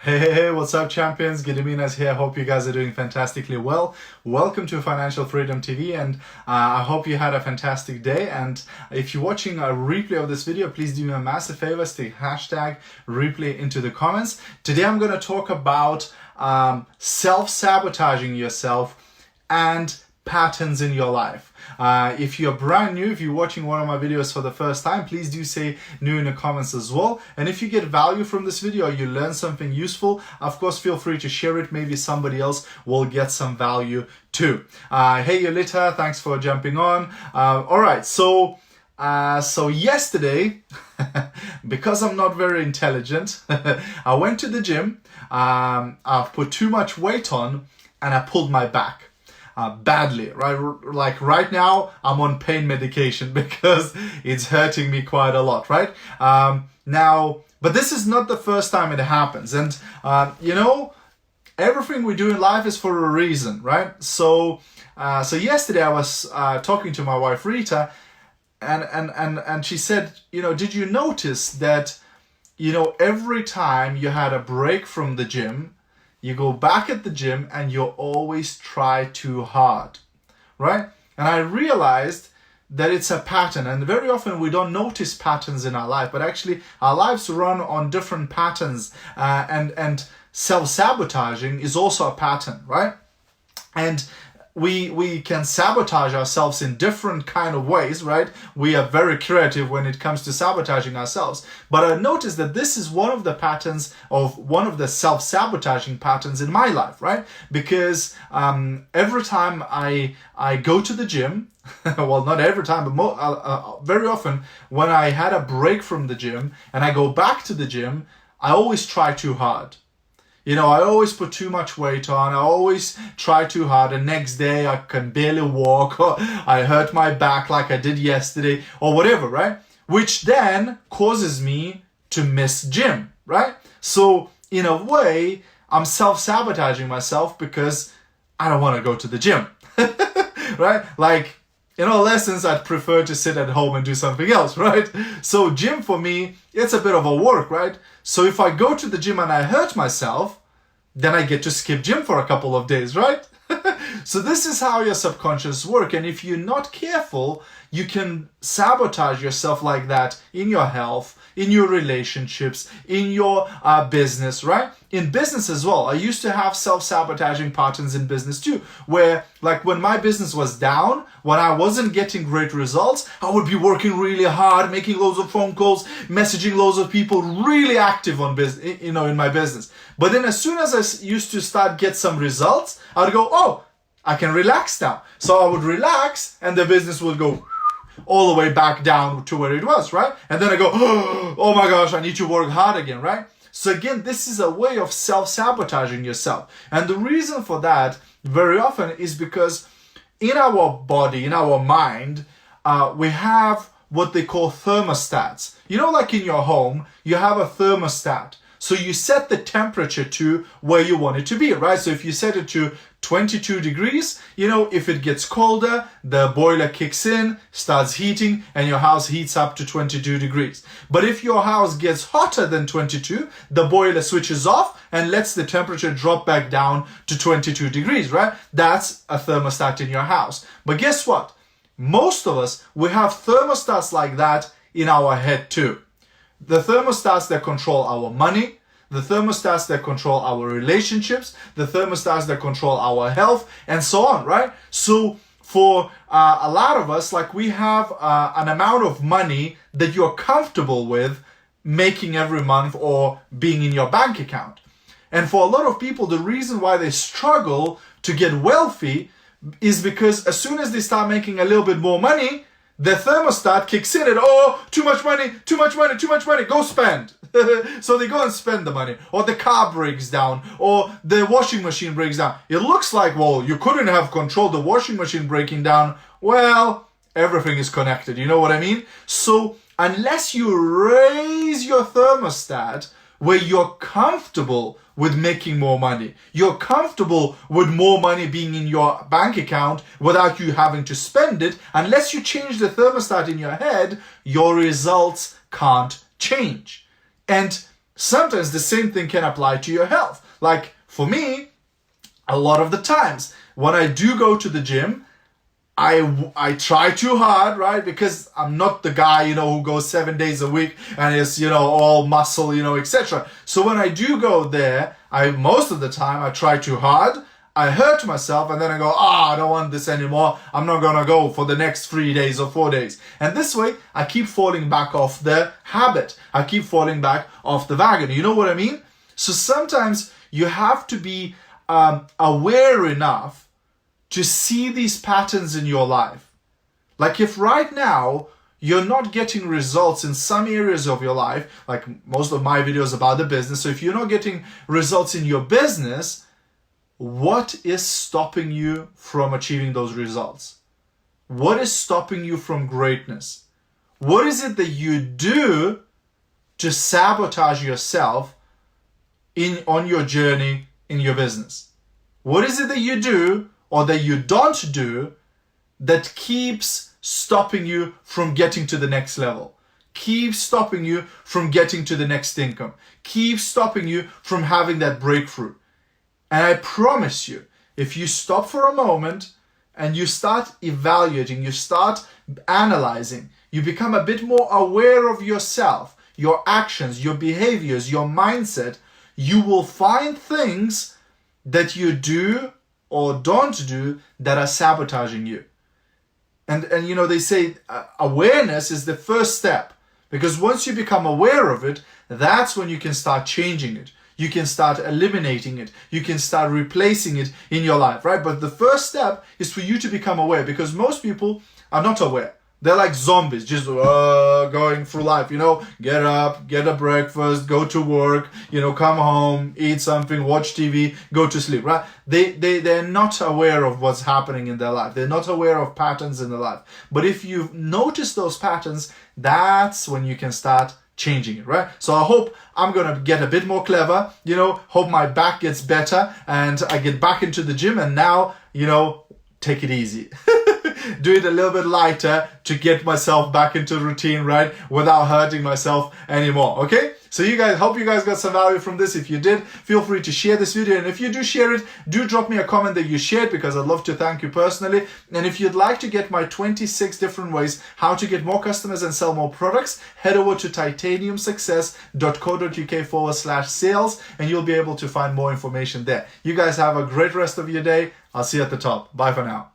Hey, what's up, champions? Gediminas here. Hope you guys are doing fantastically well. Welcome to Financial Freedom TV, and I hope you had a fantastic day. And if you're watching a replay of this video, please do me a massive favor, stick hashtag replay into the comments. Today I'm going to talk about self-sabotaging yourself and patterns in your life. If you're brand new, if you're watching one of my videos for the first time, please do say new in the comments as well. And if you get value from this video or you learn something useful, of course, feel free to share it. Maybe somebody else will get some value too. Hey, Yolita, thanks for jumping on. All right, so yesterday, because I'm not very intelligent, I went to the gym. I've put too much weight on and I pulled my back. Badly, right? Like right now, I'm on pain medication because it's hurting me quite a lot, right? But this is not the first time it happens. And, everything we do in life is for a reason, right? So yesterday I was talking to my wife, Rita, and she said, did you notice that, every time you had a break from the gym, you go back at the gym and you always try too hard, right? And I realized that it's a pattern, and very often we don't notice patterns in our life, but actually our lives run on different patterns, and self-sabotaging is also a pattern, right? And we can sabotage ourselves in different kind of ways, right? We are very creative when it comes to sabotaging ourselves. But I noticed that this is one of the patterns of one of the self-sabotaging patterns in my life, right? Because every time I go to the gym, well, not every time, but very often when I had a break from the gym and I go back to the gym, I always try too hard. I always put too much weight on, I always try too hard, and next day I can barely walk, or I hurt my back like I did yesterday, or whatever, right? Which then causes me to miss gym, right? So, in a way, I'm self-sabotaging myself because I don't want to go to the gym, right? Like, in all lessons, I'd prefer to sit at home and do something else, right? So gym for me, it's a bit of a work, right? So if I go to the gym and I hurt myself, then I get to skip gym for a couple of days, right? So this is how your subconscious works. And if you're not careful, you can sabotage yourself like that in your health, in your relationships, in your business, right? In business as well. I used to have self-sabotaging patterns in business too, where like when my business was down, when I wasn't getting great results, I would be working really hard, making loads of phone calls, messaging loads of people, really active on business, in my business. But then as soon as I used to start get some results, I'd go, oh, I can relax now. So I would relax and the business would go all the way back down to where it was, right? And then I go, oh my gosh, I need to work hard again, right? So again, this is a way of self-sabotaging yourself. And the reason for that very often is because in our body, in our mind, we have what they call thermostats. Like in your home, you have a thermostat. So you set the temperature to where you want it to be, right? So if you set it to 22 degrees, if it gets colder, the boiler kicks in, starts heating, and your house heats up to 22 degrees. But if your house gets hotter than 22, the boiler switches off and lets the temperature drop back down to 22 degrees, right? That's a thermostat in your house. But guess what? Most of us, we have thermostats like that in our head too. The thermostats that control our money, the thermostats that control our relationships, the thermostats that control our health, and so on, right? So for a lot of us, like we have an amount of money that you're comfortable with making every month or being in your bank account. And for a lot of people, the reason why they struggle to get wealthy is because as soon as they start making a little bit more money, the thermostat kicks in and, oh, too much money, go spend. So they go and spend the money. Or the car breaks down, or the washing machine breaks down. It looks like, well, you couldn't have controlled the washing machine breaking down. Well, everything is connected, you know what I mean? So unless you raise your thermostat where you're comfortable with making more money, you're comfortable with more money being in your bank account without you having to spend it, unless you change the thermostat in your head, your results can't change. And Sometimes the same thing can apply to your health. Like for me, a lot of the times when I do go to the gym, I try too hard, right? Because I'm not the guy, who goes 7 days a week and is, all muscle, etc. So when I do go there, most of the time I try too hard. I hurt myself and then I go, I don't want this anymore. I'm not going to go for the next 3 days or 4 days. And this way, I keep falling back off the habit. I keep falling back off the wagon. You know what I mean? So sometimes you have to be aware enough to see these patterns in your life. Like if right now you're not getting results in some areas of your life, like most of my videos about the business, so if you're not getting results in your business, what is stopping you from achieving those results? What is stopping you from greatness? What is it that you do to sabotage yourself on your journey in your business? What is it that you do or that you don't do that keeps stopping you from getting to the next level, keeps stopping you from getting to the next income, keeps stopping you from having that breakthrough? And I promise you, if you stop for a moment and you start evaluating, you start analyzing, you become a bit more aware of yourself, your actions, your behaviors, your mindset, you will find things that you do or don't do that are sabotaging you. And they say awareness is the first step, because once you become aware of it, that's when you can start changing it. You can start eliminating it. You can start replacing it in your life, right? But the first step is for you to become aware, because most people are not aware. They're like zombies, just going through life, get up, get a breakfast, go to work, come home, eat something, watch TV, go to sleep, right? They're not aware of what's happening in their life. They're not aware of patterns in their life. But if you notice those patterns, that's when you can start changing it, right? So I hope I'm going to get a bit more clever, hope my back gets better and I get back into the gym, and now, take it easy. Do it a little bit lighter to get myself back into routine, right? Without hurting myself anymore, okay? So hope you guys got some value from this. If you did, feel free to share this video. And if you do share it, do drop me a comment that you shared, because I'd love to thank you personally. And if you'd like to get my 26 different ways how to get more customers and sell more products, head over to titaniumsuccess.co.uk/sales and you'll be able to find more information there. You guys have a great rest of your day. I'll see you at the top. Bye for now.